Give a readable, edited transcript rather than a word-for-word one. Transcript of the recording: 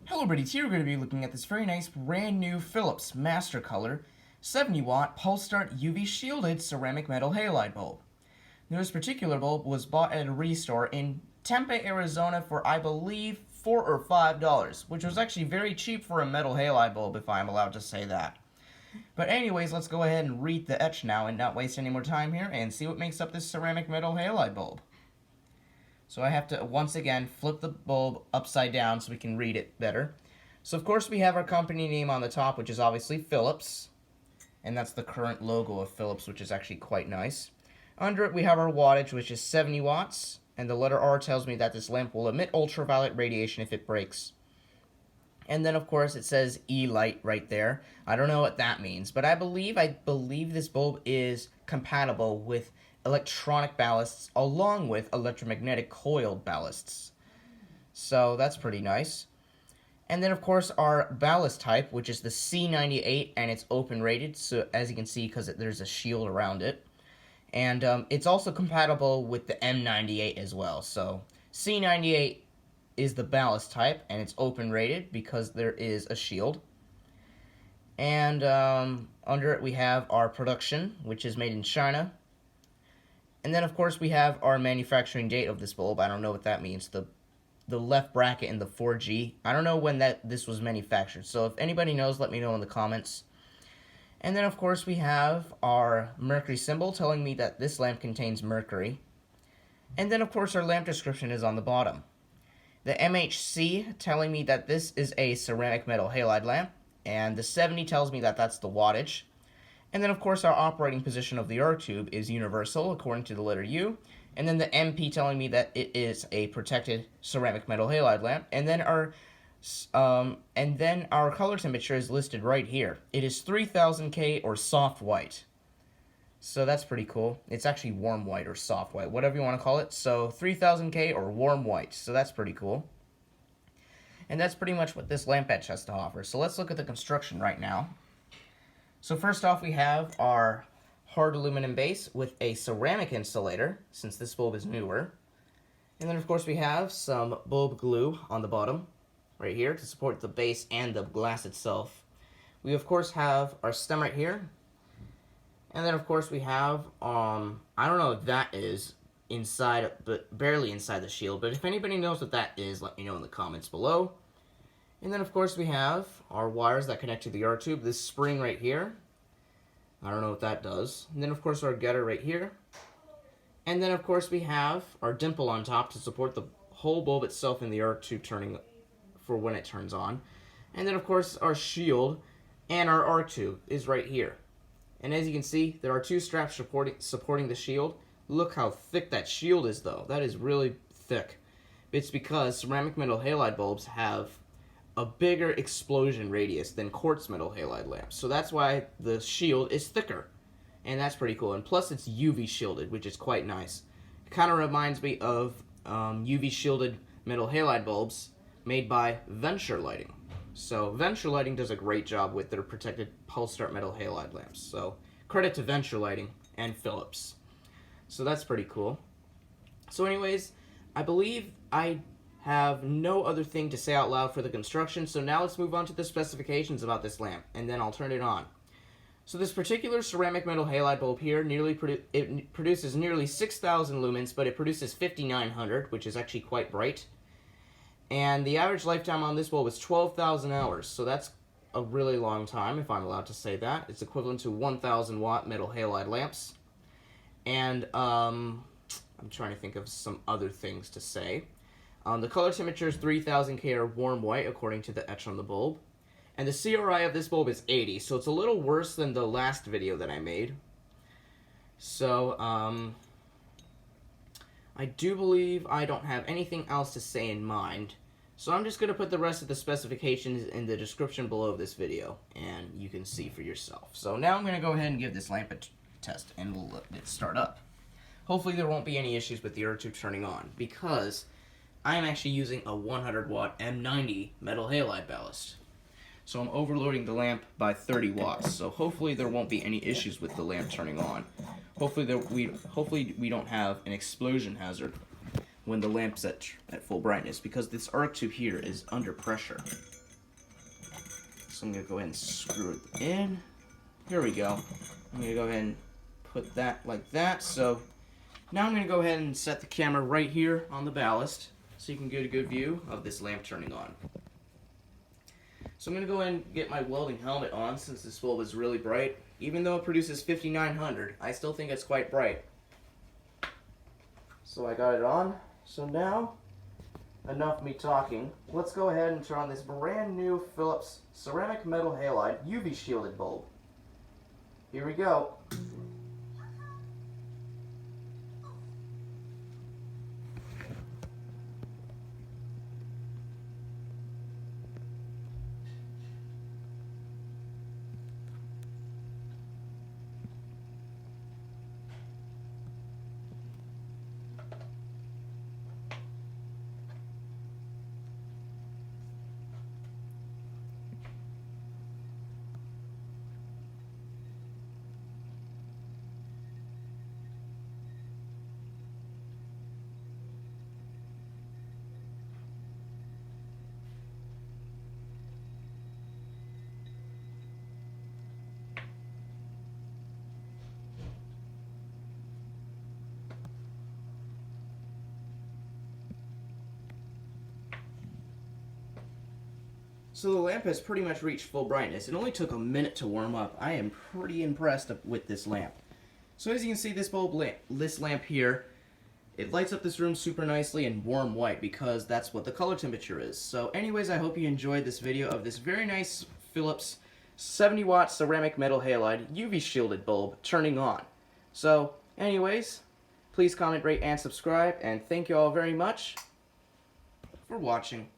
Hello everybody, today we're going to be looking at this very nice brand new Philips MasterColor 70 watt pulse start UV shielded ceramic metal halide bulb. Now, this particular bulb was bought at a restore in Tempe, Arizona for I believe $4 or $5, which was actually very cheap for a metal halide bulb if I'm allowed to say that. But anyways, let's go ahead and read the etch now and not waste any more time here and see what makes up this ceramic metal halide bulb. So I have to, once again, flip the bulb upside down so we can read it better. So of course we have our company name on the top, which is obviously Philips. And that's the current logo of Philips, which is actually quite nice. Under it we have our wattage, which is 70 watts. And the letter R tells me that this lamp will emit ultraviolet radiation if it breaks. And then of course it says E-light right there. I don't know what that means, but I believe this bulb is compatible with electronic ballasts along with electromagnetic coiled ballasts. So that's pretty nice. And then of course our ballast type, which is the C98, and it's open rated, so as you can see, because there's a shield around it. And it's also compatible with the M98 as well. So C98 is the ballast type, and it's open rated because there is a shield. And under it we have our production, which is made in China. And then of course we have our manufacturing date of this bulb. I don't know what that means. The left bracket in the 4G. I don't know when this was manufactured. So if anybody knows, let me know in the comments. And then of course we have our mercury symbol telling me that this lamp contains mercury. And then of course our lamp description is on the bottom. The MHC telling me that this is a ceramic metal halide lamp. And the 70 tells me that that's the wattage. And then, of course, our operating position of the R tube is universal, according to the letter U. And then the MP telling me that it is a protected ceramic metal halide lamp. And then our color temperature is listed right here. It is 3000 K or soft white. So that's pretty cool. It's actually warm white or soft white, whatever you want to call it. So 3000 K or warm white. So that's pretty cool. And that's pretty much what this lamp etch has to offer. So let's look at the construction right now. So first off, we have our hard aluminum base with a ceramic insulator, since this bulb is newer. And then of course we have some bulb glue on the bottom, right here, to support the base and the glass itself. We of course have our stem right here. And then of course we have, I don't know what that is inside, but barely inside the shield. But if anybody knows what that is, let me know in the comments below. And then, of course, we have our wires that connect to the R tube. This spring right here. I don't know what that does. And then, of course, our getter right here. And then, of course, we have our dimple on top to support the whole bulb itself in the R tube turning for when it turns on. And then, of course, our shield and our R tube is right here. And as you can see, there are two straps supporting the shield. Look how thick that shield is, though. That is really thick. It's because ceramic metal halide bulbs have a bigger explosion radius than quartz metal halide lamps. So that's why the shield is thicker. And that's pretty cool. And plus it's UV shielded, which is quite nice. It kind of reminds me of UV shielded metal halide bulbs made by Venture Lighting. So Venture Lighting does a great job with their protected pulse start metal halide lamps. So credit to Venture Lighting and Philips. So that's pretty cool. So anyways, I believe I have no other thing to say out loud for the construction, so now let's move on to the specifications about this lamp, and then I'll turn it on. So this particular ceramic metal halide bulb here produces nearly 6,000 lumens, but it produces 5,900, which is actually quite bright. And the average lifetime on this bulb is 12,000 hours, so that's a really long time, if I'm allowed to say that. It's equivalent to 1,000 watt metal halide lamps. And I'm trying to think of some other things to say. The color temperature is 3000 K or warm white, according to the etch on the bulb. And the CRI of this bulb is 80, so it's a little worse than the last video that I made. So, I do believe I don't have anything else to say in mind. So I'm just going to put the rest of the specifications in the description below this video, and you can see for yourself. So now I'm going to go ahead and give this lamp a test, and we'll let it start up. Hopefully there won't be any issues with the R tube turning on, because I am actually using a 100 watt M90 metal halide ballast. So I'm overloading the lamp by 30 watts. So hopefully there won't be any issues with the lamp turning on. Hopefully we don't have an explosion hazard when the lamp's at full brightness, because this arc tube here is under pressure. So I'm going to go ahead and screw it in. Here we go. I'm going to go ahead and put that like that. So now I'm going to go ahead and set the camera right here on the ballast so you can get a good view of this lamp turning on. So I'm going to go ahead and get my welding helmet on since this bulb is really bright. Even though it produces 5900, I still think it's quite bright. So I got it on. So now, enough me talking. Let's go ahead and turn on this brand new Philips ceramic metal halide UV shielded bulb. Here we go. So the lamp has pretty much reached full brightness. It only took a minute to warm up. I am pretty impressed with this lamp. So as you can see, this lamp here, it lights up this room super nicely in warm white because that's what the color temperature is. So anyways, I hope you enjoyed this video of this very nice Philips 70 watt ceramic metal halide UV shielded bulb turning on. So anyways, please comment, rate, and subscribe, and thank you all very much for watching.